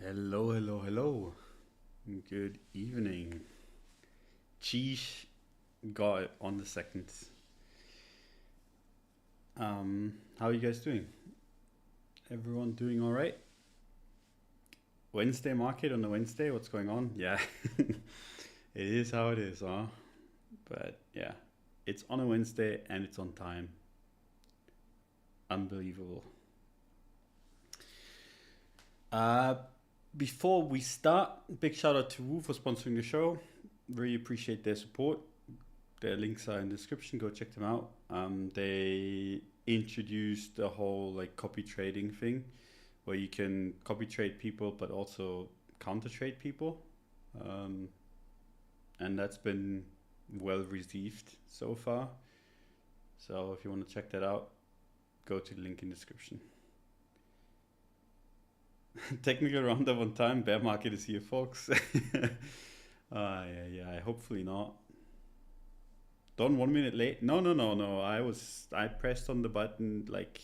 Hello, hello, hello. Good evening. Cheesh got it on the second. How are you guys doing? Everyone doing all right? Wednesday market on the Wednesday. What's going on? Yeah, it is how it is, huh? But yeah, it's on a Wednesday and it's on time. Unbelievable. Uh, Before we start, big shout out to Woo for sponsoring the show. Really appreciate their support. Their links are in the description. Go check them out. They introduced the whole like copy trading thing, where you can copy trade people, but also counter trade people, um, and that's been well received so far. So if you want to check that out, go to the link in the description. Technical roundup on time. Bear market is here, folks. Yeah. Hopefully not. Don 1 minute late. No. I pressed on the button like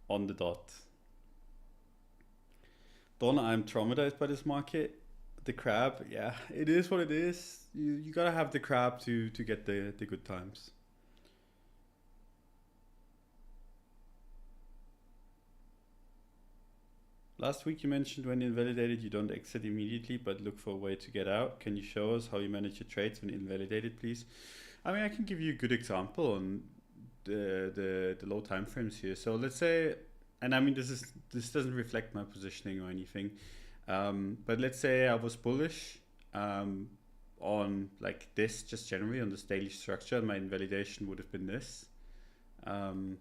on the dot. Don, I'm traumatized by this market. The crab, yeah, it is what it is. You gotta have the crab to get the good times. Last week you mentioned when invalidated you don't exit immediately but look for a way to get out. Can you show us how you manage your trades when invalidated, please? I mean, I can give you a good example on the low time frames here. So let's say, and I mean this doesn't reflect my positioning or anything, but let's say I was bullish on like this, just generally on this daily structure, and my invalidation would have been this. Um,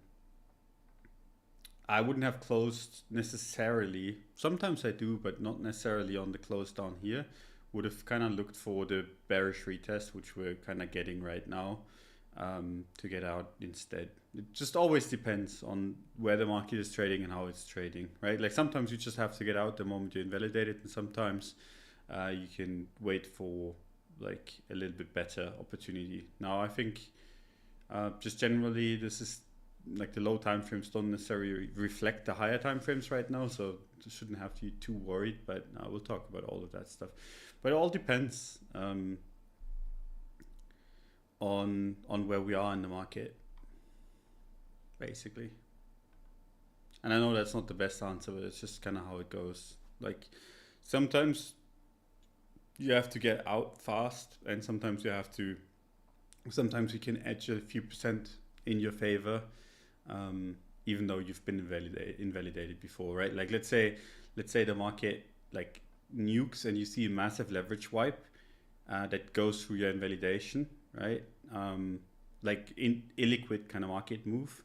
I wouldn't have closed necessarily. Sometimes I do, but not necessarily on the close down here. Would have kind of looked for the bearish retest, which we're kind of getting right now, to get out instead. It just always depends on where the market is trading and how it's trading, right? Like sometimes you just have to get out the moment you invalidate it, and sometimes you can wait for like a little bit better opportunity. Now I think just generally this is like the low time frames don't necessarily reflect the higher time frames right now, so you shouldn't have to be too worried. But we'll talk about all of that stuff. But it all depends on where we are in the market, basically. And I know that's not the best answer, but it's just kind of how it goes. Like sometimes you have to get out fast, and sometimes sometimes you can edge a few percent in your favor, even though you've been invalidated before, right? Like let's say the market like nukes and you see a massive leverage wipe that goes through your invalidation, right? Like in illiquid kind of market move.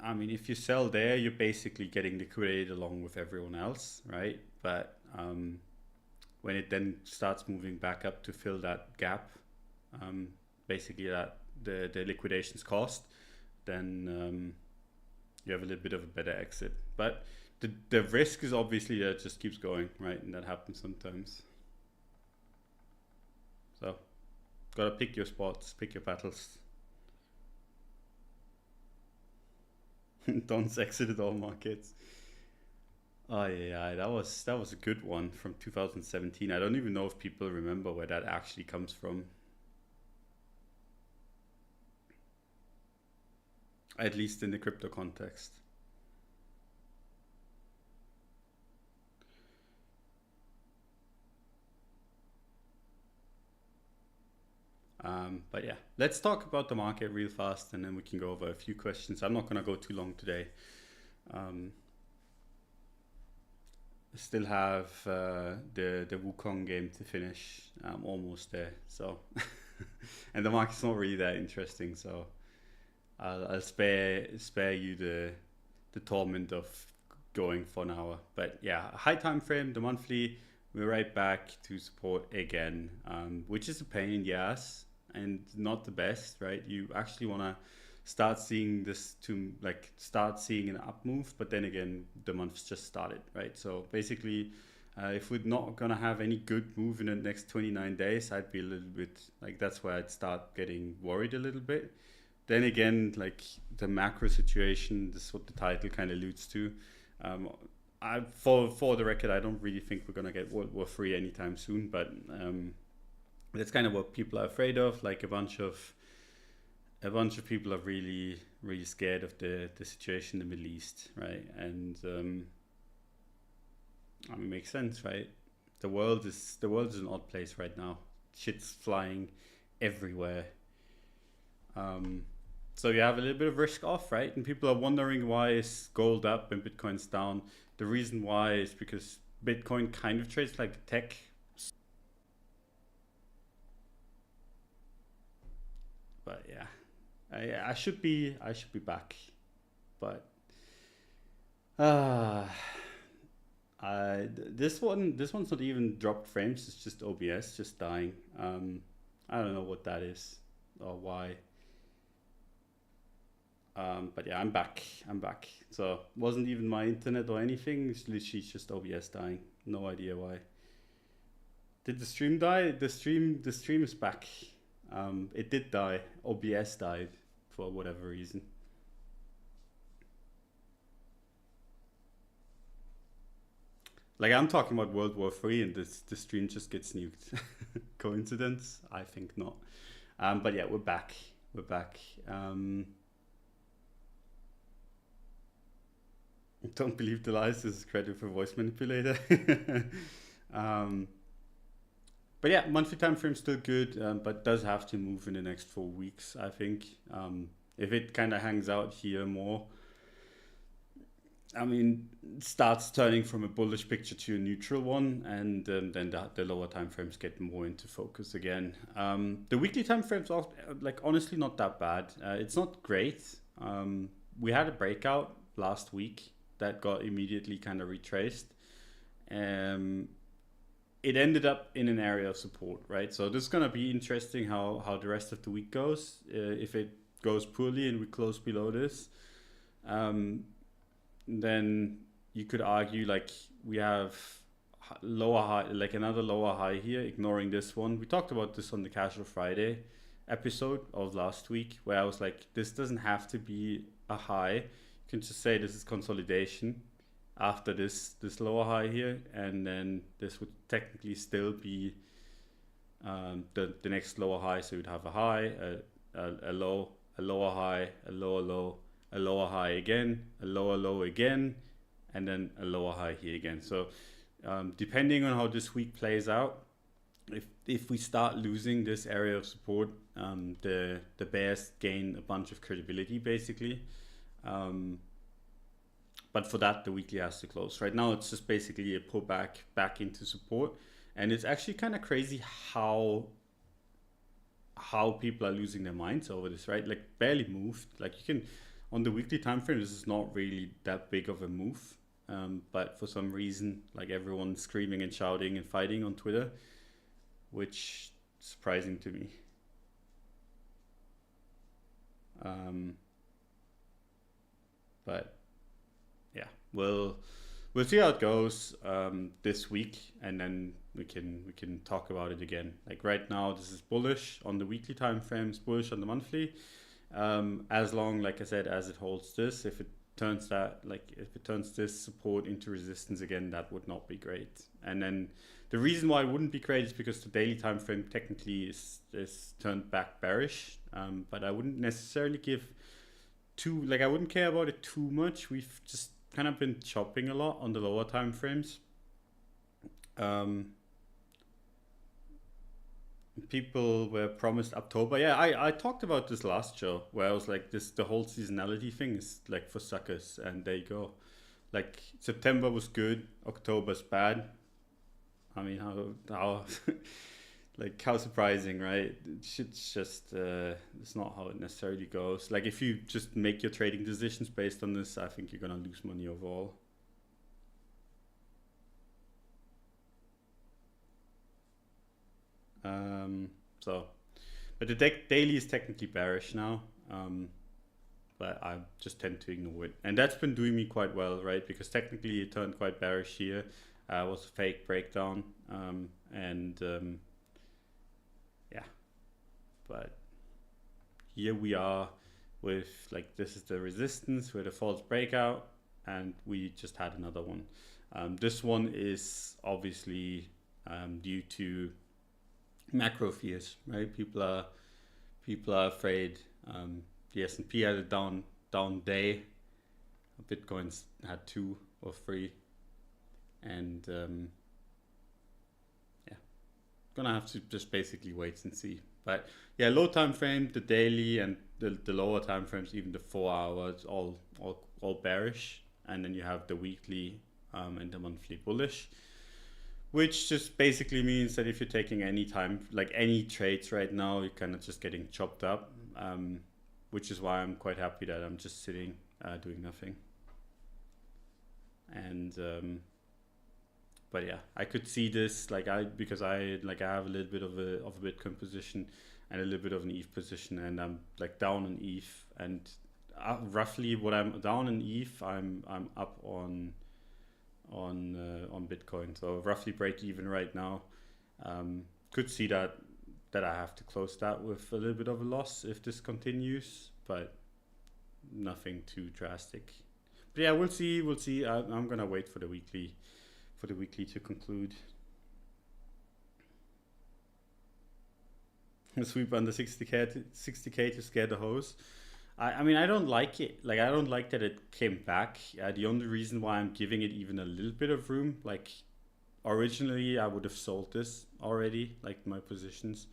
I mean, if you sell there, you're basically getting liquidated along with everyone else, right? But when it then starts moving back up to fill that gap, basically that the liquidation's cost, then you have a little bit of a better exit. But the risk is obviously that it just keeps going, right? And that happens sometimes. So, gotta pick your spots, pick your battles. Don't exited all markets. Oh yeah, that was a good one from 2017. I don't even know if people remember where that actually comes from. At least in the crypto context. But yeah, let's talk about the market real fast, and then we can go over a few questions. I'm not gonna go too long today. Still have the Wukong game to finish. I'm almost there. So, and the market's not really that interesting. So I'll spare you the torment of going for an hour. But yeah, high time frame, the monthly. We're right back to support again, which is a pain in the ass and not the best, right? You actually want to start seeing this to like start seeing an up move, but then again, the month's just started, right? So basically, if we're not gonna have any good move in the next 29 days, I'd be a little bit like that's where I'd start getting worried a little bit. Then again, like the macro situation, this is what the title kind of alludes to. Um, For the record, I don't really think we're gonna get World War III anytime soon, but that's kind of what people are afraid of. Like a bunch of people are really scared of the situation in the Middle East, right? And I mean, it makes sense, right? The world is an odd place right now. Shit's flying everywhere. So you have a little bit of risk off, right? And people are wondering why is gold up and Bitcoin's down. The reason why is because Bitcoin kind of trades like tech. But yeah, I should be back, but this one's not even dropped frames. It's just OBS just dying. I don't know what that is or why. But yeah, I'm back. So it wasn't even my internet or anything. It's literally just OBS dying. No idea why. Did the stream die? The stream is back. It did die. OBS died for whatever reason. Like I'm talking about World War III and the stream just gets nuked. Coincidence? I think not. But yeah, we're back. Don't believe the lies. This is credit for voice manipulator. But yeah, monthly time frame still good, but does have to move in the next 4 weeks, I think. If it kind of hangs out here more, I mean, starts turning from a bullish picture to a neutral one, and then the lower time frames get more into focus again. The weekly time frames are like honestly not that bad. It's not great. We had a breakout last week that got immediately kind of retraced. It ended up in an area of support, right? So this is gonna be interesting how the rest of the week goes. If it goes poorly and we close below this, then you could argue like we have lower high, like another lower high here, ignoring this one. We talked about this on the Casual Friday episode of last week, where I was like, this doesn't have to be a high. You can just say this is consolidation after this lower high here, and then this would technically still be the next lower high. So you'd have a high, a low, a lower high, a lower low, a lower high again, a lower low again, and then a lower high here again. So depending on how this week plays out, if we start losing this area of support, the bears gain a bunch of credibility basically. But for that, the weekly has to close. Right now, it's just basically a pullback back into support. And it's actually kind of crazy how people are losing their minds over this, right? Like barely moved. Like you can, on the weekly time frame, this is not really that big of a move. But for some reason, like everyone's screaming and shouting and fighting on Twitter, which is surprising to me. But yeah, we'll see how it goes this week, and then we can talk about it again. Like right now, this is bullish on the weekly time frames, bullish on the monthly. As long, like I said, as it holds this, if it turns this support into resistance again, that would not be great. And then the reason why it wouldn't be great is because the daily time frame technically is turned back bearish. But I wouldn't necessarily I wouldn't care about it too much. We've just kind of been chopping a lot on the lower time frames. People were promised October. Yeah, I talked about this last show where I was like, the whole seasonality thing is like for suckers, and there you go. Like September was good, October's bad. I mean, how like how surprising, right? It's just it's not how it necessarily goes. Like if you just make your trading decisions based on this, I think you're gonna lose money overall. But the daily is technically bearish now. But I just tend to ignore it, and that's been doing me quite well, right? Because technically it turned quite bearish here. Was a fake breakdown, yeah. But here we are with like, this is the resistance with a false breakout. and we just had another one. This one is obviously due to macro fears, right? People are afraid. The S&P had a down day. Bitcoin's had 2 or 3, and yeah, gonna have to just basically wait and see. But yeah, low time frame, the daily, and the lower time frames, even the 4 hours, all bearish, and then you have the weekly and the monthly bullish, which just basically means that if you're taking any time, like any trades right now, you're kind of just getting chopped up, which is why I'm quite happy that I'm just sitting doing nothing. And but yeah, I could see this because I have a little bit of a Bitcoin position and a little bit of an ETH position, and I'm like down in ETH, and roughly what I'm down in ETH, I'm up on Bitcoin, so roughly break even right now. Could see that I have to close that with a little bit of a loss if this continues, but nothing too drastic. But yeah, we'll see. I'm gonna wait for the weekly to conclude. Sweep under 60k to scare the hose. I mean, I don't like it. Like, I don't like that it came back. The only reason why I'm giving it even a little bit of room, like originally I would have sold this already, like my positions.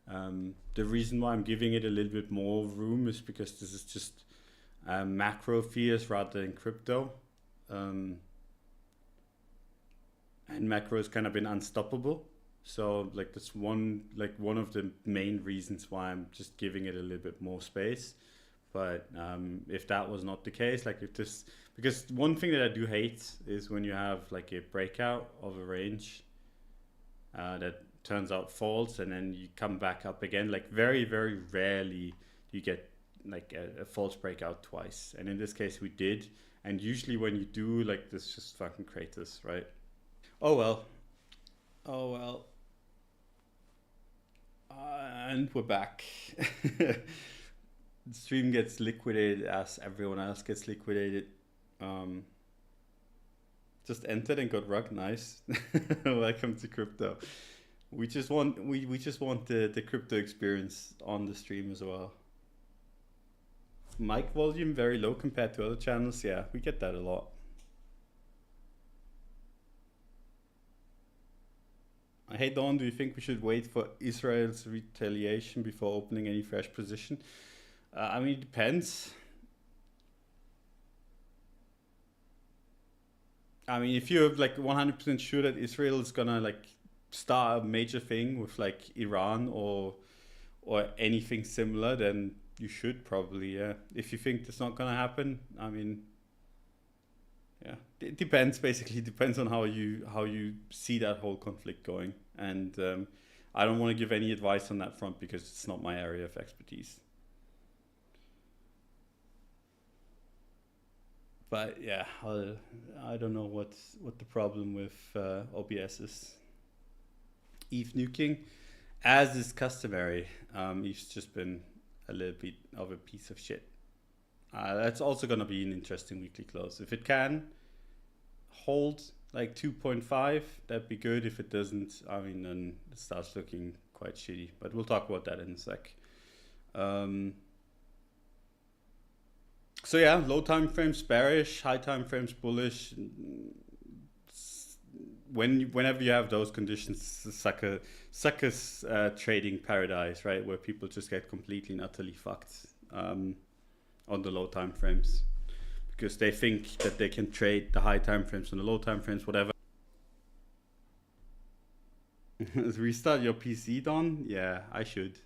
The reason why I'm giving it a little bit more room is because this is just macro fears rather than crypto. And macro has kind of been unstoppable. So like that's one of the main reasons why I'm just giving it a little bit more space. But if that was not the case, like if this, because one thing that I do hate is when you have like a breakout of a range that turns out false, and then you come back up again. Like very, very rarely you get like a false breakout twice. And in this case we did. And usually when you do, like, this just fucking craters, right? Oh well. And we're back. The stream gets liquidated as everyone else gets liquidated. Just entered and got rugged. Nice. Welcome to crypto. We just want the crypto experience on the stream as well. Mic volume very low compared to other channels. Yeah, we get that a lot. Hey Don, do you think we should wait for Israel's retaliation before opening any fresh position? I mean, it depends. I mean, if you're like 100% sure that Israel is gonna like start a major thing with like Iran or anything similar, then you should probably, yeah. If you think that's not gonna happen, I mean, yeah, it depends. Basically, it depends on how you see that whole conflict going, and I don't want to give any advice on that front because it's not my area of expertise. But yeah, I don't know what the problem with OBS is. ETH nuking, as is customary. ETH's just been a little bit of a piece of shit. That's also going to be an interesting weekly close. If it can hold like 2.5, that'd be good. If it doesn't, I mean, then it starts looking quite shitty. But we'll talk about that in a sec. So yeah, low time frames bearish, high time frames bullish. Whenever you have those conditions, suckers trading paradise, right? Where people just get completely and utterly fucked on the low time frames because they think that they can trade the high time frames and the low time frames, whatever. Restart your PC, Don? Yeah, I should,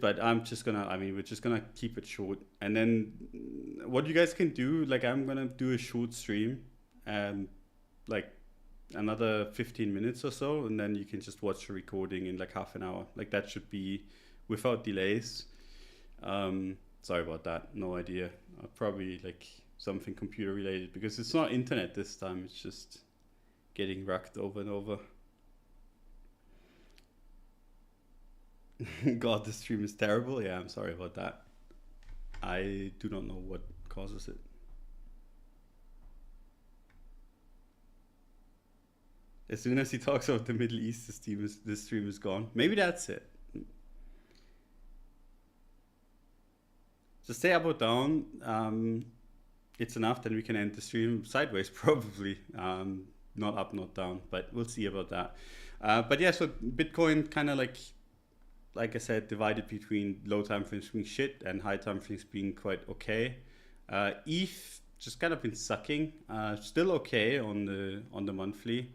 but I'm just gonna, I mean, we're just gonna keep it short. And then what you guys can do, like, I'm gonna do a short stream, like another 15 minutes or so, and then you can just watch the recording in like half an hour. Like, that should be without delays. Sorry about that, no idea. Probably like something computer related because it's not internet this time, it's just getting wrecked over and over. God, the stream is terrible. Yeah, I'm sorry about that. I do not know what causes it. As soon as he talks about the Middle East, this stream is gone. Maybe that's it. Just stay up or down. It's enough, then we can end the stream sideways, probably. Not up, not down, but we'll see about that. But yeah, so Bitcoin kind of like I said, divided between low time frames being shit and high time frames being quite okay. ETH just kind of been sucking. Still okay on the monthly.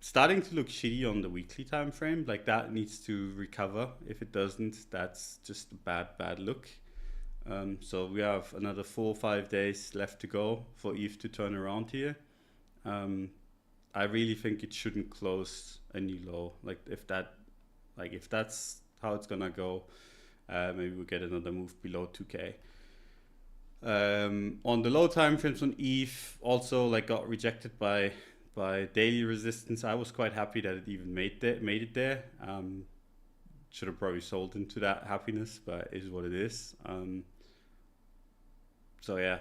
Starting to look shitty on the weekly time frame. Like that needs to recover. If it doesn't, that's just a bad look. So we have another 4 or 5 days left to go for ETH to turn around here. I really think it shouldn't close a new low. Like if that's how it's gonna go, maybe we'll get another move below 2K. On the low time frames on ETH, also like got rejected by daily resistance. I was quite happy that it even made it there. Should have probably sold into that happiness, but it is what it is. So yeah,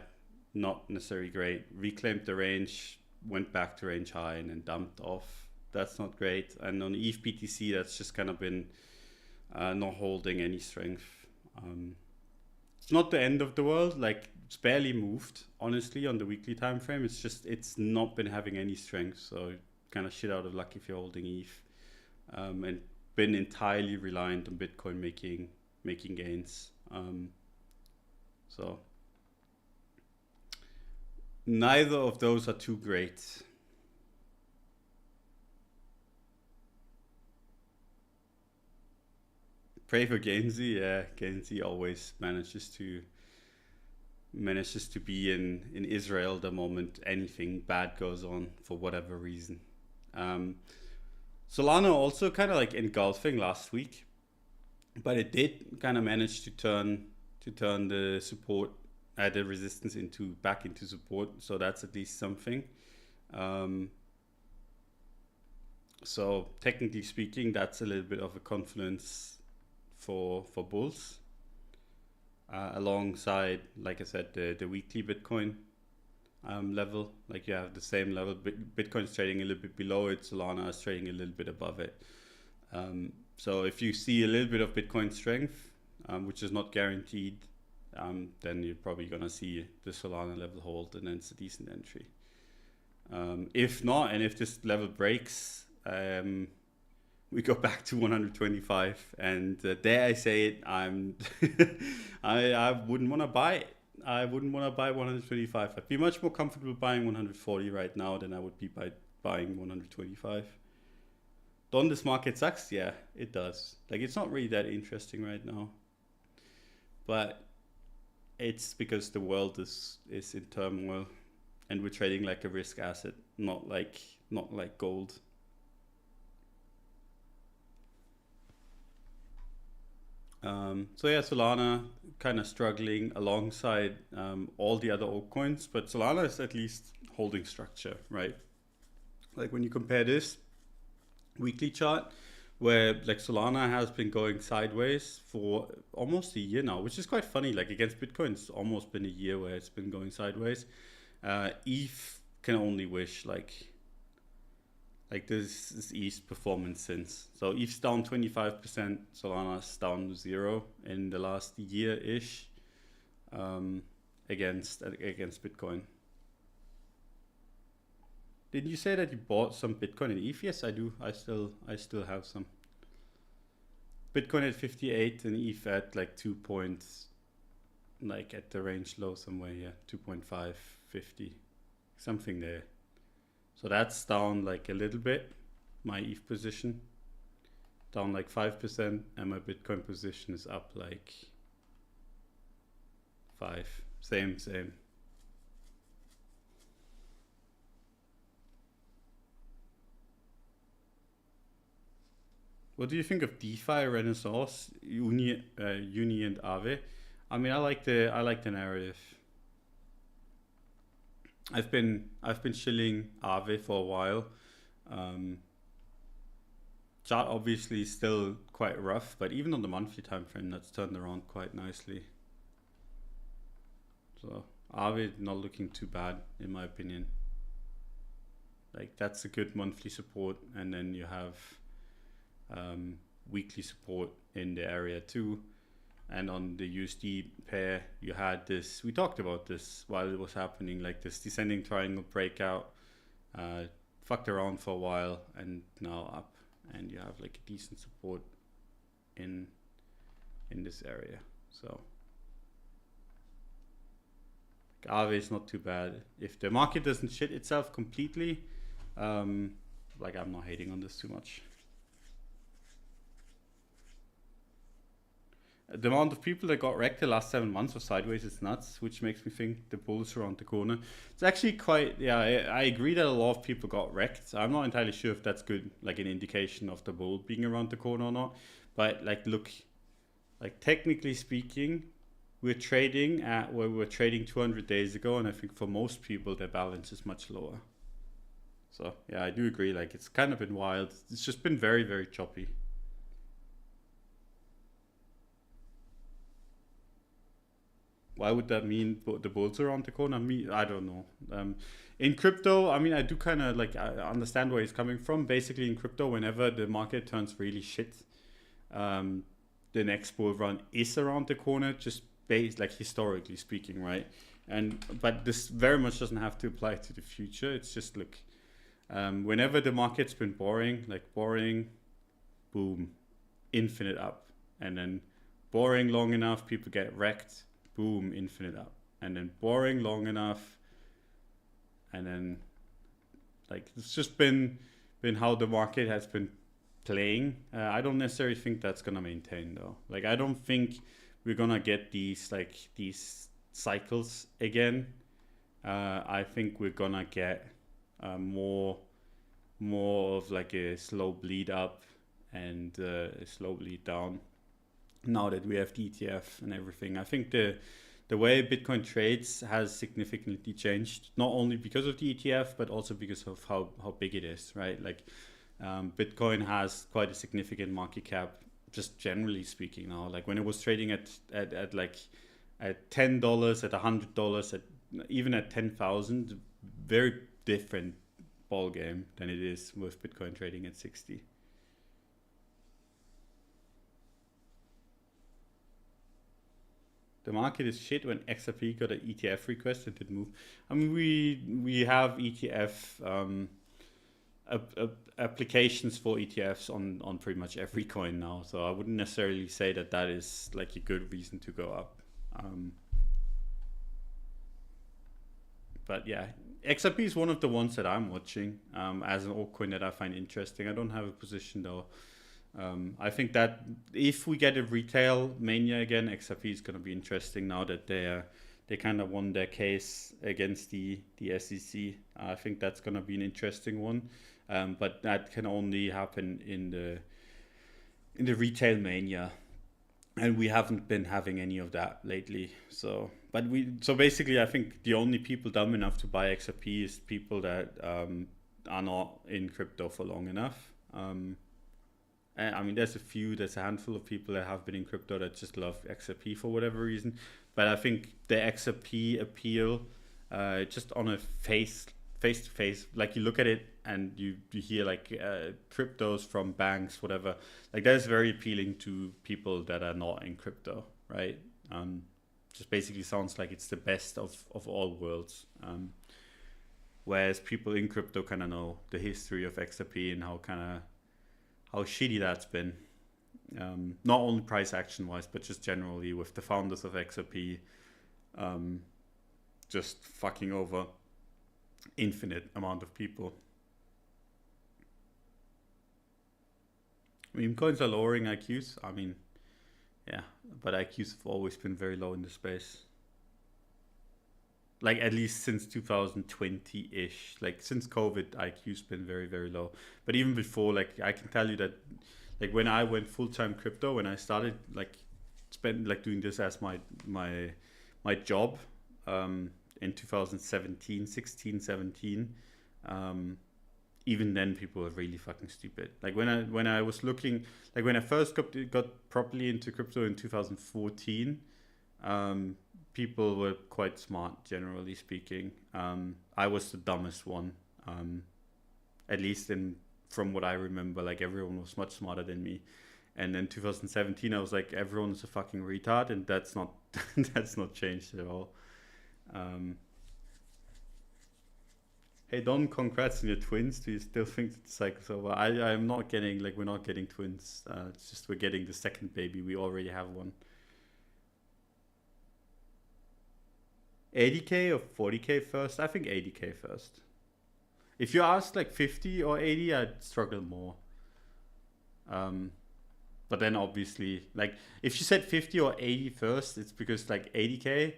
not necessarily great. Reclaimed the range, went back to range high and then dumped off. That's not great. And on ETH BTC, that's just kind of been not holding any strength. It's not the end of the world. Like it's barely moved, honestly, on the weekly time frame. It's not been having any strength. So kind of shit out of luck if you're holding ETH, and been entirely reliant on Bitcoin making gains. So neither of those are too great. Pray for Gainsey. Yeah, Gainsey always manages to be in Israel the moment anything bad goes on for whatever reason. Solana also kind of like engulfing last week, but it did kind of manage to turn the support, the resistance back into support. So that's at least something. So technically speaking, that's a little bit of a confidence for bulls, alongside, like I said, the weekly Bitcoin level. Like you have the same level. Bitcoin's trading a little bit below it. Solana is trading a little bit above it. So if you see a little bit of Bitcoin strength, which is not guaranteed, then you're probably gonna see the Solana level hold, and then it's a decent entry. If not, and if this level breaks, we go back to 125, and dare I say it, I wouldn't want to buy it. I wouldn't want to buy 125. I'd be much more comfortable buying 140 right now than I would be buying 125. Don, this market sucks? Yeah, it does. Like, it's not really that interesting right now. But it's because the world is in turmoil, and we're trading like a risk asset, not like gold. So yeah, Solana kind of struggling alongside all the other altcoins, but Solana is at least holding structure, right? Like when you compare this weekly chart, where like Solana has been going sideways for almost a year now, which is quite funny. Like against Bitcoin, it's almost been a year where it's been going sideways. ETH can only wish like this is ETH's performance since. So ETH's down 25%, Solana's down 0 in the last year-ish against Bitcoin. Didn't you say that you bought some Bitcoin in ETH? Yes, I do. I still have some. Bitcoin at 58 and ETH at like 2 points, like at the range low somewhere, yeah, 2.550, something there. So that's down like a little bit. My ETH position down like 5%, and my Bitcoin position is up like 5. Same. What do you think of DeFi, Renaissance, Uni and Aave? I mean, I like the narrative. I've been shilling Aave for a while. Chart obviously still quite rough, but even on the monthly time frame, that's turned around quite nicely. So Aave not looking too bad in my opinion. Like that's a good monthly support, and then you have weekly support in the area too. And on the USD pair, you had this, we talked about this while it was happening, like this descending triangle breakout, fucked around for a while and now up, and you have like a decent support in this area. So Aave is not too bad. If the market doesn't shit itself completely, like I'm not hating on this too much. The amount of people that got wrecked the last 7 months or sideways is nuts, which makes me think the bull's around the corner. It's actually quite, yeah, I agree that a lot of people got wrecked. I'm not entirely sure if that's good, like an indication of the bull being around the corner or not. But like, look, like technically speaking, we're trading at where we were trading 200 days ago. And I think for most people, their balance is much lower. So yeah, I do agree. Like it's kind of been wild. It's just been very, very choppy. Why would that mean the bulls are around the corner? I don't know. In crypto, I mean, I do kind of like, I understand where he's coming from. Basically in crypto, whenever the market turns really shit, the next bull run is around the corner, just based like historically speaking, right? But this very much doesn't have to apply to the future. It's just look, whenever the market's been boring, like boring, boom, infinite up. And then boring long enough, people get wrecked, boom, infinite up. And then boring long enough, and then like it's just been how the market has been playing. I don't necessarily think that's gonna maintain though. Like I don't think we're gonna get these cycles again. I think we're gonna get more of like a slow bleed up and a slow bleed down. Now that we have the ETF and everything, I think the way Bitcoin trades has significantly changed, not only because of the ETF, but also because of how big it is, right? Like Bitcoin has quite a significant market cap, just generally speaking now. Like when it was trading at $10, at $100, at even at 10,000, very different ball game than it is with Bitcoin trading at 60. The market is shit when XRP got an ETF request and didn't move. I mean, we have ETF applications for ETFs on pretty much every coin now. So I wouldn't necessarily say that is like a good reason to go up. But yeah, XRP is one of the ones that I'm watching as an altcoin that I find interesting. I don't have a position though. I think that if we get a retail mania again, XRP is going to be interesting now that they kind of won their case against the SEC. I think that's going to be an interesting one, but that can only happen in the retail mania, and we haven't been having any of that lately. So basically, I think the only people dumb enough to buy XRP is people that are not in crypto for long enough. I mean, there's a handful of people that have been in crypto that just love XRP for whatever reason. But I think the XRP appeal, just on a face to face, like you look at it and you hear like cryptos from banks, whatever, like that is very appealing to people that are not in crypto, right? Just basically sounds like it's the best of all worlds. Whereas people in crypto kind of know the history of XRP and how shitty that's been, not only price action wise, but just generally with the founders of XRP just fucking over infinite amount of people. Meme coins are lowering IQs. I mean, yeah, but IQs have always been very low in the space. Like at least since 2020-ish, like since COVID, IQ's been very, very low. But even before, like I can tell you that, like when I went full-time crypto, when I started doing this as my job, in 2017, 16, 17, even then people were really fucking stupid. Like when I was looking, like when I first got properly into crypto in 2014, people were quite smart, generally speaking. I was the dumbest one. at least from what I remember, like everyone was much smarter than me. And then 2017, I was like, everyone is a fucking retard, and that's not that's not changed at all. Hey Don, congrats on your twins. Do you still think that the cycle's over? I'm not getting, like, we're not getting twins. It's just we're getting the second baby. We already have one. 80k or 40k first? I think 80k first. If you ask like 50 or 80, I'd struggle more. But then obviously, like, if you said 50 or 80 first, it's because like 80k,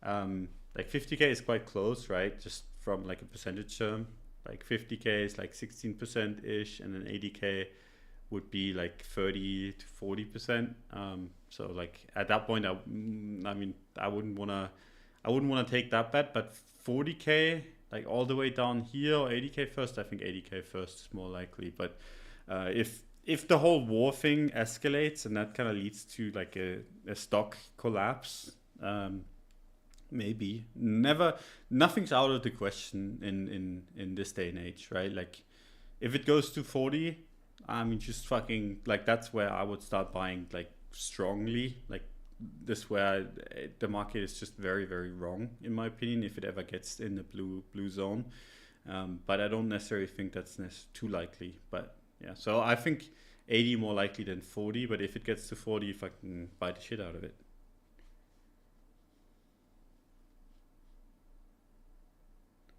like 50k is quite close, right? Just from like a percentage term. Like 50k is like 16% ish, and then 80k would be like 30 to 40%. So like at that point, I mean, I wouldn't wanna take that bet, but 40k, like all the way down here, or 80k first, I think 80k first is more likely. But if the whole war thing escalates and that kind of leads to like a stock collapse, maybe. Nothing's out of the question in this day and age, right? Like if it goes to 40, I mean, just fucking, like, that's where I would start buying, like, strongly. Like, this where the market is just very, very wrong, in my opinion, if it ever gets in the blue zone. But I don't necessarily think that's too likely. But yeah, so I think 80 more likely than 40. But if it gets to 40, if I can buy the shit out of it.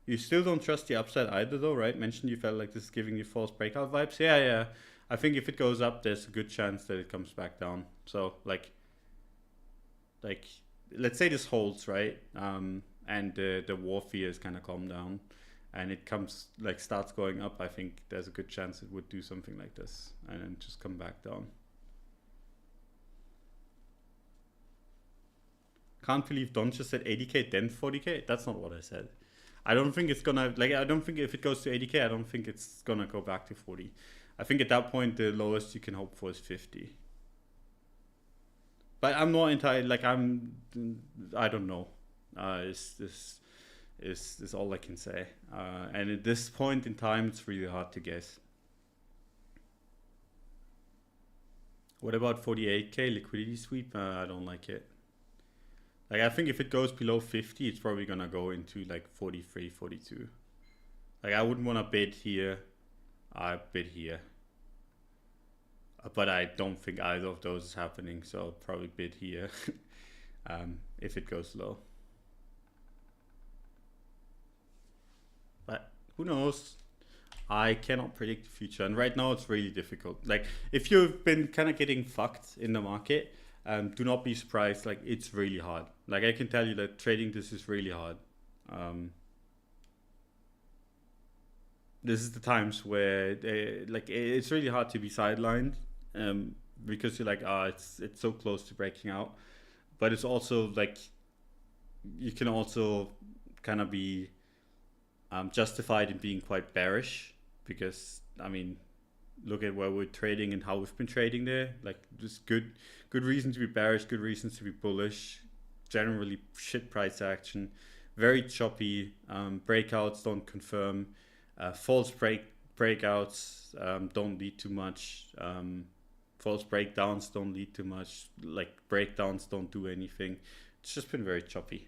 You still don't trust the upside either, though, right? Mentioned you felt like this is giving you false breakout vibes. Yeah. I think if it goes up, there's a good chance that it comes back down. So like let's say this holds, right? And the war fear is kind of calmed down, and it starts going up. I think there's a good chance it would do something like this and then just come back down. Can't believe Don just said 80k then 40k. That's not what I said. I don't think it's gonna, like, I don't think if it goes to 80k, I don't think it's gonna go back to 40. I think at that point the lowest you can hope for is 50. But I'm not entirely, like, I don't know. This is all I can say. And at this point in time, it's really hard to guess. What about 48k liquidity sweep? I don't like it. Like, I think if it goes below 50, it's probably gonna go into like 43, 42. Like, I wouldn't want to bid here. I bid here. But I don't think either of those is happening, so I'll probably bid here if it goes low. But who knows? I cannot predict the future, and right now it's really difficult. Like, if you've been kind of getting fucked in the market, do not be surprised. Like, it's really hard. Like, I can tell you that trading this is really hard. This is the times where it's really hard to be sidelined, because you're like, it's so close to breaking out. But it's also like, you can also kind of be justified in being quite bearish, because I mean, look at where we're trading and how we've been trading there. Like, just good reason to be bearish, good reasons to be bullish. Generally shit price action, very choppy. Breakouts don't confirm. False breakouts don't lead to much. False breakdowns don't lead to much. Like, breakdowns don't do anything. It's just been very choppy.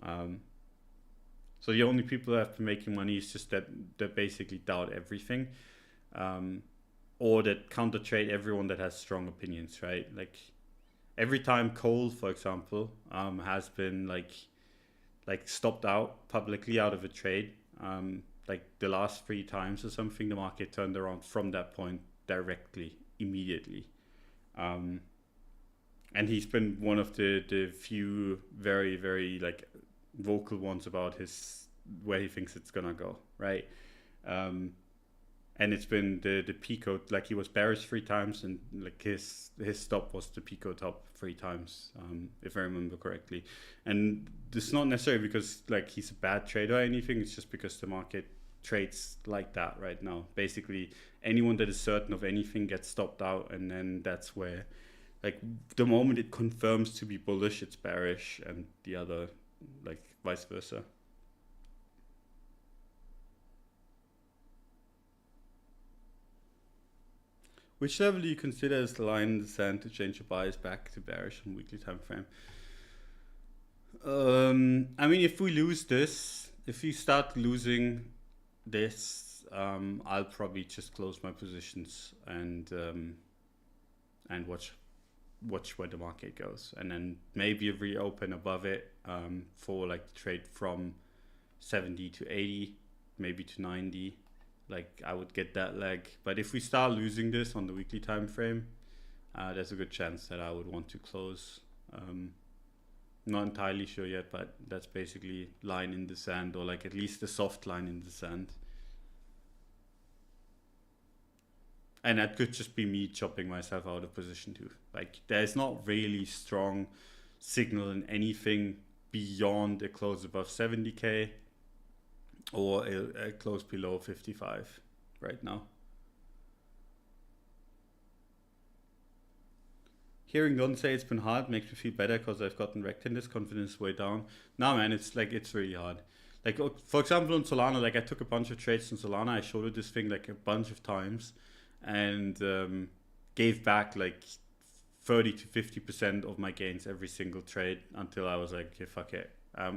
So the only people that have been making money is just that basically doubt everything, or that counter trade everyone that has strong opinions, right? Like, every time Cole, for example, has been like stopped out publicly out of a trade, like the last 3 times or something, the market turned around from that point directly, immediately. And he's been one of the few very, very like vocal ones about where he thinks it's gonna go, right? And it's been the Pico, like, he was bearish 3 times, and like his stop was the Pico top 3 times, if I remember correctly. And it's not necessarily because like he's a bad trader or anything. It's just because the market trades like that right now. Basically, anyone that is certain of anything gets stopped out, and then that's where, like, the moment it confirms to be bullish, it's bearish, and the other, like, vice versa. Which level do you consider as the line in the sand to change your bias back to bearish on weekly time frame? I mean, if we lose this, if we start losing this, I'll probably just close my positions and watch where the market goes, and then maybe reopen above it for like the trade from 70 to 80, maybe to 90. Like I would get that leg. But if we start losing this on the weekly time frame, there's a good chance that I would want to close. Not entirely sure yet, but that's basically line in the sand, or like at least a soft line in the sand. And that could just be me chopping myself out of position too. Like there's not really strong signal in anything beyond a close above 70k or a close below 55 right now. Hearing Don say it's been hard makes me feel better because I've gotten wrecked in this. Confidence way down. Nah, man, it's like, it's really hard. Like, for example, on Solana, like I took a bunch of trades on Solana. I showed it this thing like a bunch of times and gave back like 30 to 50% of my gains every single trade until I was like, okay, fuck it.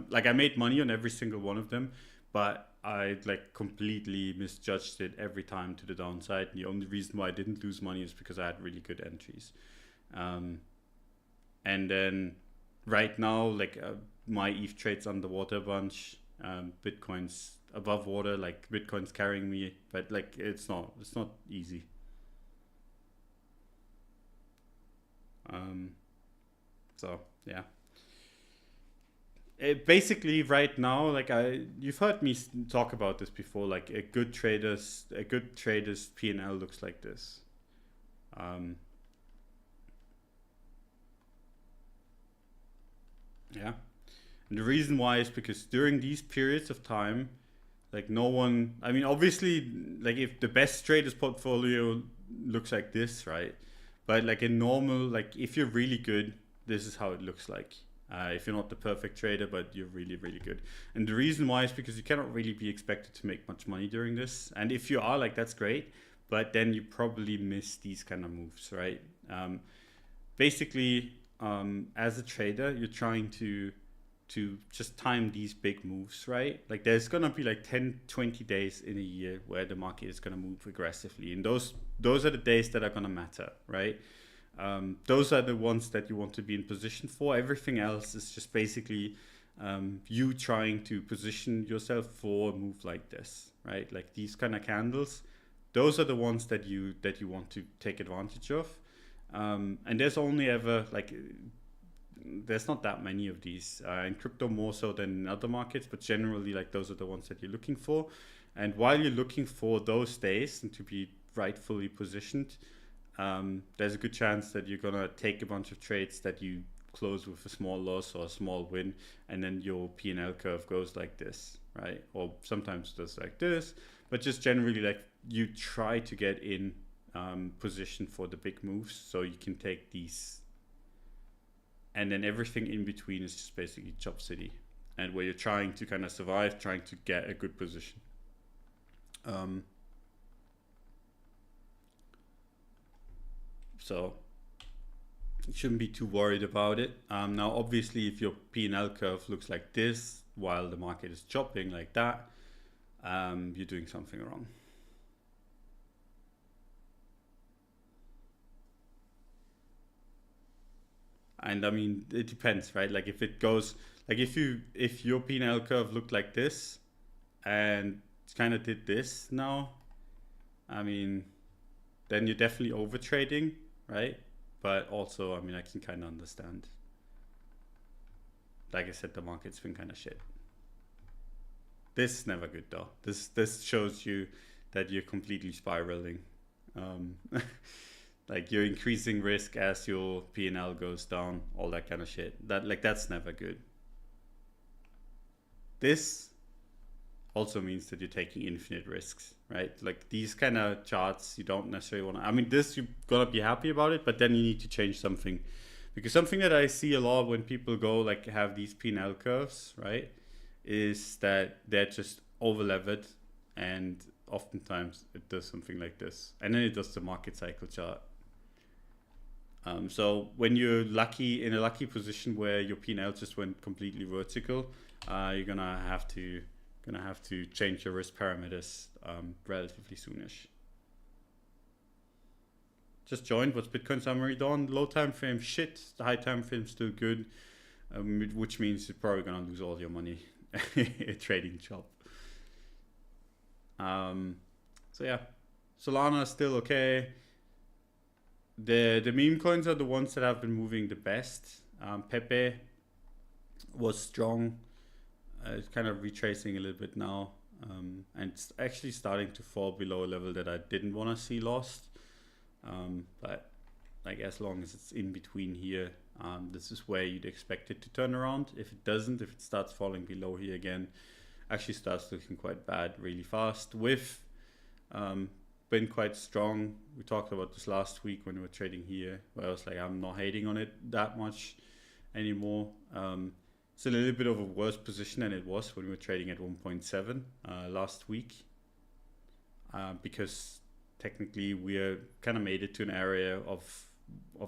Like I made money on every single one of them, but I like completely misjudged it every time to the downside. And the only reason why I didn't lose money is because I had really good entries. And then right now, like my ETH trades underwater a bunch, Bitcoin's above water, like Bitcoin's carrying me, but like it's not easy. So yeah. Basically right now, like you've heard me talk about this before, like a good trader's P&L looks like this. Yeah, and the reason why is because during these periods of time, like no one, I mean, obviously, like if the best trader's portfolio looks like this, right? But like a normal, like if you're really good, this is how it looks like. If you're not the perfect trader, but you're really, really good. And the reason why is because you cannot really be expected to make much money during this. And if you are, like, that's great, but then you probably miss these kind of moves, right? Basically, as a trader, you're trying to just time these big moves, right? Like there's gonna be like 10, 20 days in a year where the market is gonna move aggressively, and those are the days that are gonna matter, right? Those are the ones that you want to be in position for. Everything else is just basically you trying to position yourself for a move like this, right? Like these kind of candles, those are the ones that you want to take advantage of. And there's only ever like, there's not that many of these in crypto, more so than in other markets, but generally like those are the ones that you're looking for. And while you're looking for those days and to be rightfully positioned, there's a good chance that you're gonna take a bunch of trades that you close with a small loss or a small win, and then your P&L curve goes like this, right? Or sometimes just like this, but just generally like you try to get in position for the big moves so you can take these, and then everything in between is just basically chop city, and where you're trying to kind of survive, trying to get a good position. So you shouldn't be too worried about it. Now, obviously, if your P&L curve looks like this while the market is chopping like that, you're doing something wrong. And I mean, it depends, right? Like if it goes, like if your P&L curve looked like this and kind of did this now, I mean, then you're definitely over trading, right? But also, I mean, I can kind of understand. Like I said, the market's been kind of shit. This is never good though. This shows you that you're completely spiraling. Like you're increasing risk as your P&L goes down, all that kind of shit. That's never good. This also means that you're taking infinite risks, right? Like these kind of charts, you don't necessarily want to, I mean, this, you're gonna be happy about it, but then you need to change something. Because something that I see a lot when people go like have these P&L curves, right, is that they're just over levered and oftentimes it does something like this, and then it does the market cycle chart. So when you're lucky in a lucky position where your P&L just went completely vertical, you're gonna have to change your risk parameters relatively soonish. Just joined. What's Bitcoin summary, Don? Low time frame shit. The high time frame still good, which means you're probably gonna lose all your money trading chop. So yeah, Solana is still okay. The meme coins are the ones that have been moving the best. Pepe was strong. It's kind of retracing a little bit now, and it's actually starting to fall below a level that I didn't want to see lost. But like as long as it's in between here, this is where you'd expect it to turn around. If it doesn't, if it starts falling below here again, actually starts looking quite bad really fast. With been quite strong. We talked about this last week when we were trading here, where I was like, I'm not hating on it that much anymore. It's a little bit of a worse position than it was when we were trading at 1.7 last week, because technically we are kind of made it to an area of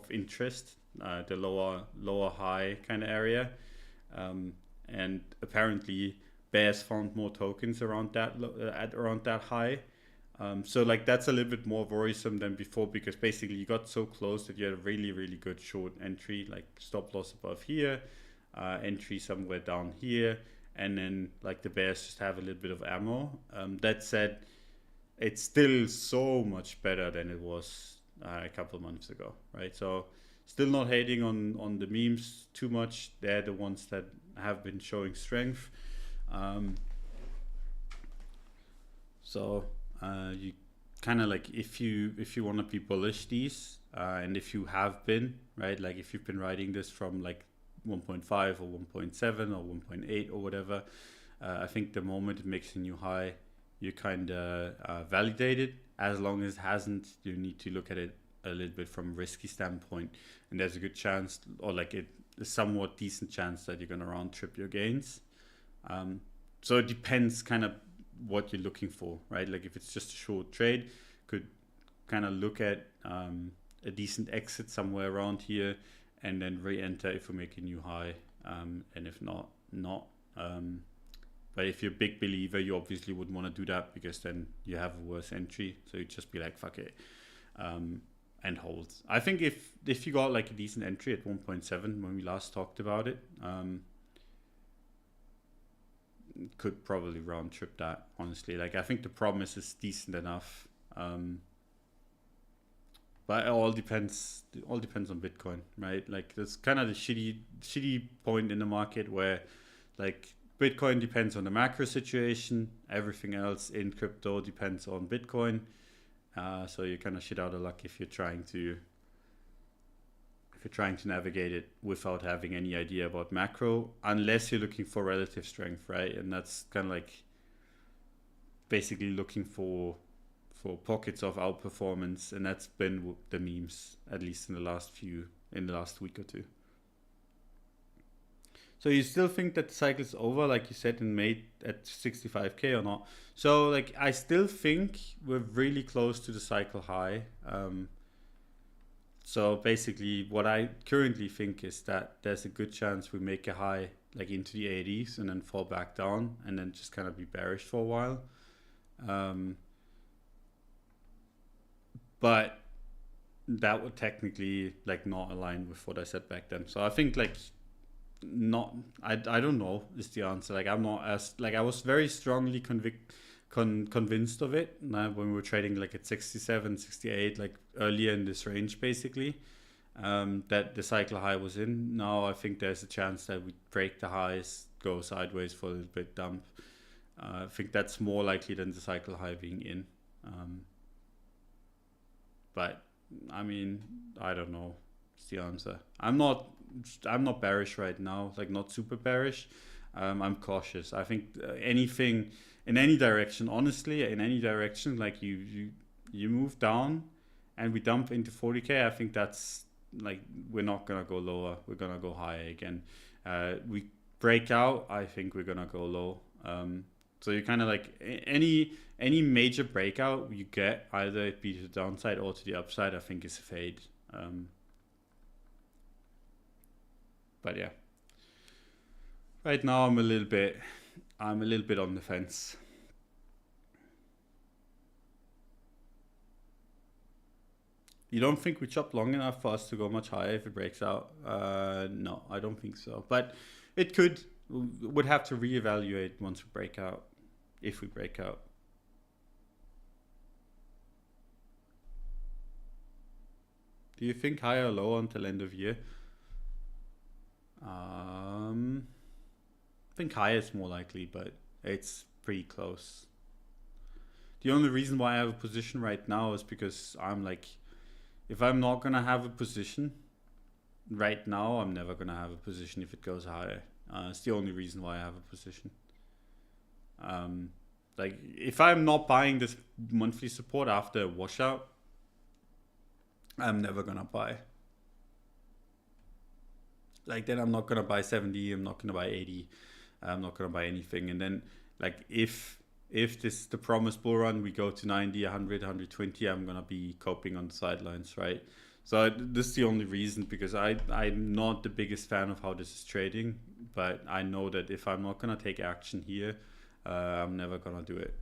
interest, the lower high kind of area, and apparently bears found more tokens around that at around that high. So like that's a little bit more worrisome than before, because basically you got so close that you had a really, really good short entry, like stop loss above here, entry somewhere down here, and then like the bears just have a little bit of ammo. That said, it's still so much better than it was a couple of months ago, right? So still not hating on the memes too much. They're the ones that have been showing strength. You kind of like, if you want to be bullish these, and if you have been, right, like if you've been riding this from like 1.5 or 1.7 or 1.8 or whatever, I think the moment it makes a new high, you kind of validated. As long as it hasn't, you need to look at it a little bit from a risky standpoint, and there's a good chance, or like a somewhat decent chance, that you're going to round trip your gains. So it depends kind of what you're looking for, right? Like if it's just a short trade, could kind of look at a decent exit somewhere around here, and then re-enter if we make a new high, and if not. But if you're a big believer, you obviously wouldn't want to do that, because then you have a worse entry. So you'd just be like, fuck it, and hold. I think if you got like a decent entry at 1.7 when we last talked about it, could probably round trip that, honestly. Like I think the promise is decent enough, but it all depends on Bitcoin, right? Like that's kind of the shitty point in the market, where like Bitcoin depends on the macro situation, everything else in crypto depends on Bitcoin. So you're kind of shit out of luck if you're trying to navigate it without having any idea about macro, unless you're looking for relative strength, right? And that's kind of like basically looking for pockets of outperformance, and that's been the memes, at least in the last week or two. So you still think that the cycle's over, like you said in May at 65K or not? So like I still think we're really close to the cycle high. So basically what I currently think is that there's a good chance we make a high like into the 80s and then fall back down and then just kind of be bearish for a while. But that would technically like not align with what I said back then. So I think like I don't know is the answer. Like I'm not as, like I was very strongly convinced of it when we were trading like at 67, 68, like earlier in this range basically, that the cycle high was in. Now I think there's a chance that we break the highs, go sideways for a little bit, dump. I think that's more likely than the cycle high being in. But I mean, I don't know. It's the answer. I'm not bearish right now, like not super bearish. I'm cautious. I think anything in any direction, honestly, in any direction, like you move down and we dump into 40K, I think that's like, we're not gonna go lower, we're gonna go higher again. We break out, I think we're gonna go low. So you kind of like any major breakout you get, either it be to the downside or to the upside, I think is a fade. But yeah, right now I'm a little bit on the fence. You don't think we chop long enough for us to go much higher if it breaks out? No, I don't think so. But it could. Would have to reevaluate once we break out, if we break out. Do you think higher or lower until end of year? I think higher is more likely, but it's pretty close. The only reason why I have a position right now is because I'm like, if I'm not gonna have a position right now, I'm never gonna have a position if it goes higher. It's the only reason why I have a position. Like if I'm not buying this monthly support after a washout, I'm never gonna buy. Like then I'm not gonna buy 70, I'm not gonna buy 80, I'm not gonna buy anything. And then like if this the promised bull run, we go to 90, 100, 120, I'm gonna be coping on the sidelines, right? So this is the only reason, because I'm not the biggest fan of how this is trading, but I know that if I'm not gonna take action here, I'm never gonna do it.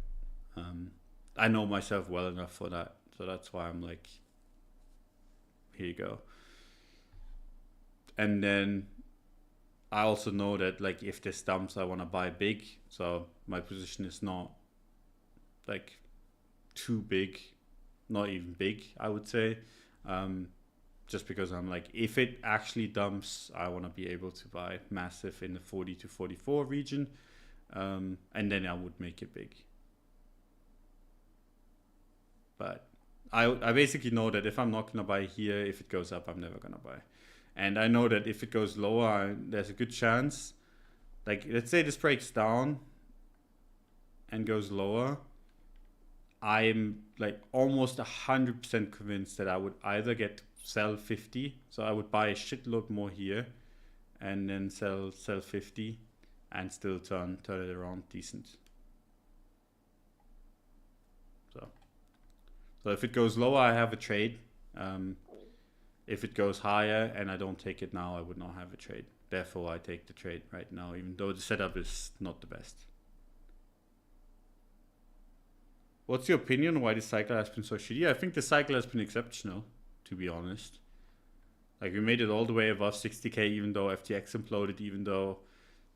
I know myself well enough for that, so that's why I'm like, here you go. And then I also know that like if this dumps, I want to buy big, so my position is not like too big, not even big, I would say. Just because I'm like, if it actually dumps, I want to be able to buy massive in the 40 to 44 region, and then I would make it big. But I basically know that if I'm not gonna buy here, if it goes up, I'm never gonna buy. And I know that if it goes lower, there's a good chance, like let's say this breaks down and goes lower, I'm like almost 100% convinced that I would either get sell 50, so I would buy a shitload more here and then sell 50 and still turn it around decent. So if it goes lower, I have a trade. If it goes higher and I don't take it now, I would not have a trade. Therefore, I take the trade right now, even though the setup is not the best. What's your opinion on why this cycle has been so shitty? I think the cycle has been exceptional, to be honest. Like we made it all the way above 60k, even though FTX imploded, even though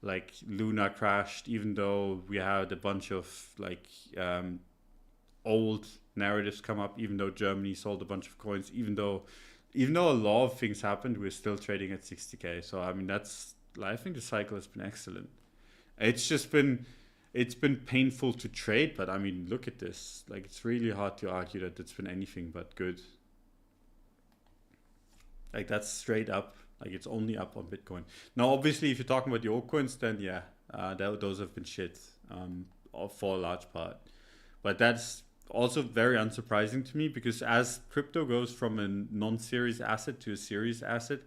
like Luna crashed, even though we had a bunch of like old narratives come up, even though Germany sold a bunch of coins, even though a lot of things happened, we're still trading at 60k. So I mean, I think the cycle has been excellent. It's been painful to trade, but I mean, look at this. Like it's really hard to argue that it's been anything but good. Like that's straight up. Like it's only up on Bitcoin. Now, obviously, if you're talking about the altcoins, then yeah, those have been shit for a large part. But that's also very unsurprising to me, because as crypto goes from a non-serious asset to a serious asset,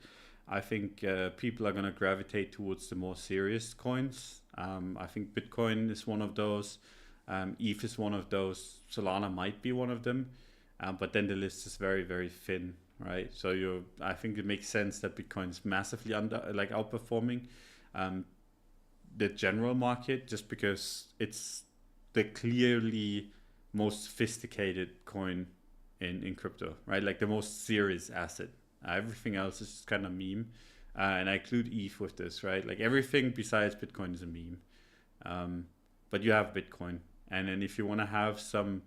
I think people are going to gravitate towards the more serious coins. I think Bitcoin is one of those. ETH is one of those. Solana might be one of them. But then the list is very, very thin, right? So I think it makes sense that Bitcoin is massively outperforming the general market, just because it's the clearly most sophisticated coin in crypto, right? Like the most serious asset. Everything else is just kind of meme. And I include ETH with this, right? Like everything besides Bitcoin is a meme. But you have Bitcoin. And then if you want to have some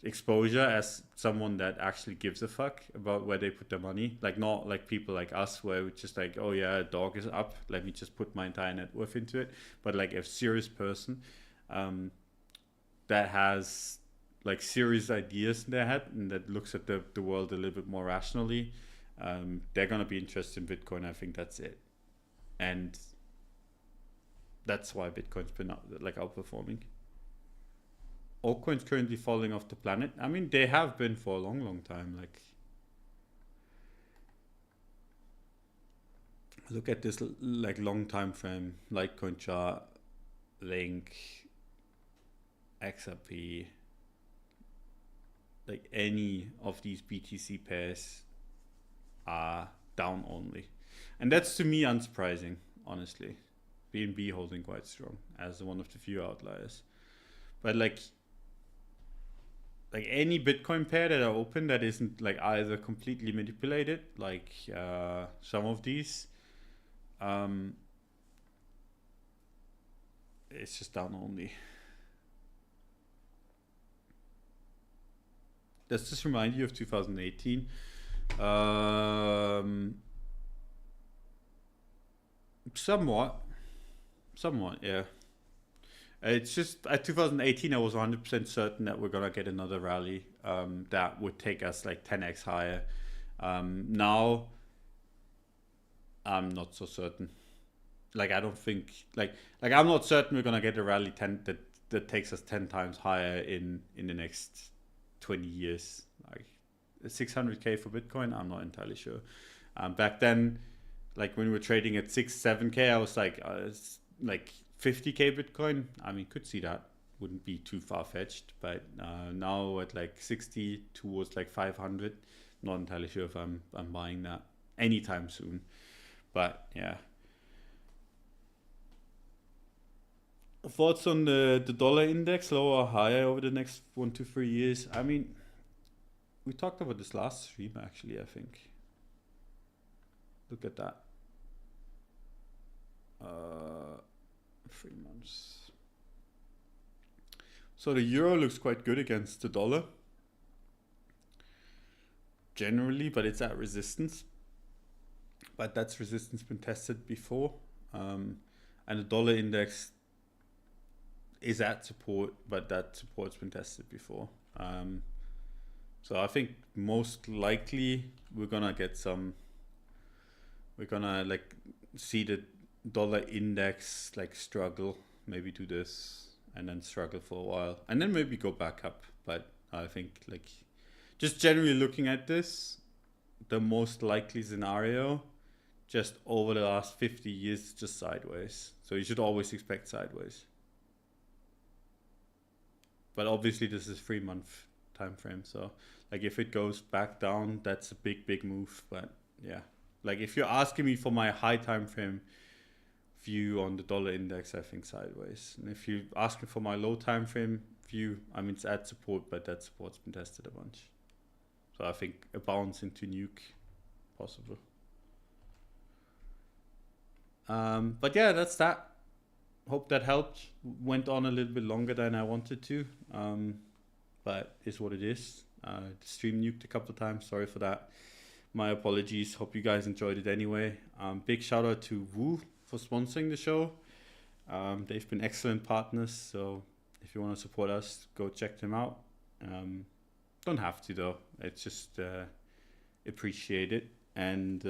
exposure as someone that actually gives a fuck about where they put their money, like not like people like us where we're just like, oh yeah, a dog is up, let me just put my entire net worth into it. But like a serious person that has like serious ideas in their head and that looks at the world a little bit more rationally, they're going to be interested in Bitcoin. I think that's it. And that's why Bitcoin's been outperforming. Altcoins currently falling off the planet. I mean, they have been for a long, long time. Like, look at this like long time frame, Litecoin chart, Link, XRP, like any of these BTC pairs are down only. And that's to me unsurprising, honestly. BNB holding quite strong as one of the few outliers. But like any Bitcoin pair that are open that isn't like either completely manipulated, like some of these, it's just down only. Does this remind you of 2018? Somewhat, yeah. It's just at 2018, I was 100% certain that we're gonna get another rally that would take us like 10x higher. Now, I'm not so certain. Like I don't think like I'm not certain we're gonna get a rally that takes us 10 times higher in the next 20 years. Like 600k for Bitcoin, I'm not entirely sure. Back then, like when we were trading at 6-7k, I was like, it's like 50k Bitcoin. I mean, could see that, wouldn't be too far-fetched. But now at like 60 towards like 500, not entirely sure if I'm buying that anytime soon. But yeah. Thoughts on the dollar index, lower or higher over the next 1 to 3 years? I mean, we talked about this last stream actually, I think. Look at that. 3 months. So the euro looks quite good against the dollar generally, but it's at resistance. But that's resistance been tested before. And the dollar index is at support, but that support's been tested before. So I think most likely we're gonna like see the dollar index like struggle, maybe do this and then struggle for a while and then maybe go back up. But I think like just generally looking at this, the most likely scenario just over the last 50 years just sideways. So you should always expect sideways. But obviously this is 3 month time frame, so like if it goes back down, that's a big move. But yeah, like if you're asking me for my high time frame view on the dollar index, I think sideways. And if you ask me for my low time frame view, I mean it's at support, but that support's been tested a bunch. So I think a bounce into nuke possible. But yeah, that's that. Hope that helped. Went on a little bit longer than I wanted to, but it's what it is. The stream nuked a couple of times. Sorry for that. My apologies. Hope you guys enjoyed it anyway. Big shout out to Woo for sponsoring the show. They've been excellent partners. So if you want to support us, go check them out. Don't have to though. It's just appreciate it. And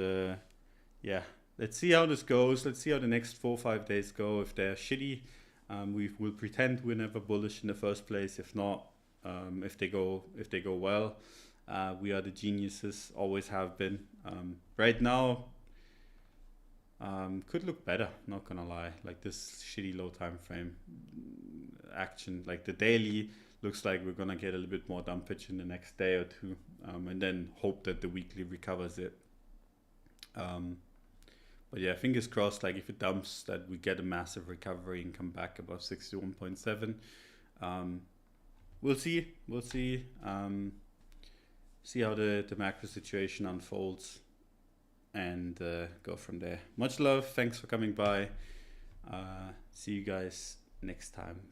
yeah. Let's see how this goes. Let's see how the next 4 or 5 days go. If they're shitty, we'll pretend we're never bullish in the first place. If not, if they go well, we are the geniuses. Always have been. Right now, could look better. Not gonna lie. Like this shitty low time frame action, like the daily looks like we're gonna get a little bit more dumpage in the next day or two, and then hope that the weekly recovers it. But yeah, fingers crossed, like if it dumps, that we get a massive recovery and come back above 61.7. We'll see. See how the macro situation unfolds and go from there. Much love. Thanks for coming by. See you guys next time. Bye.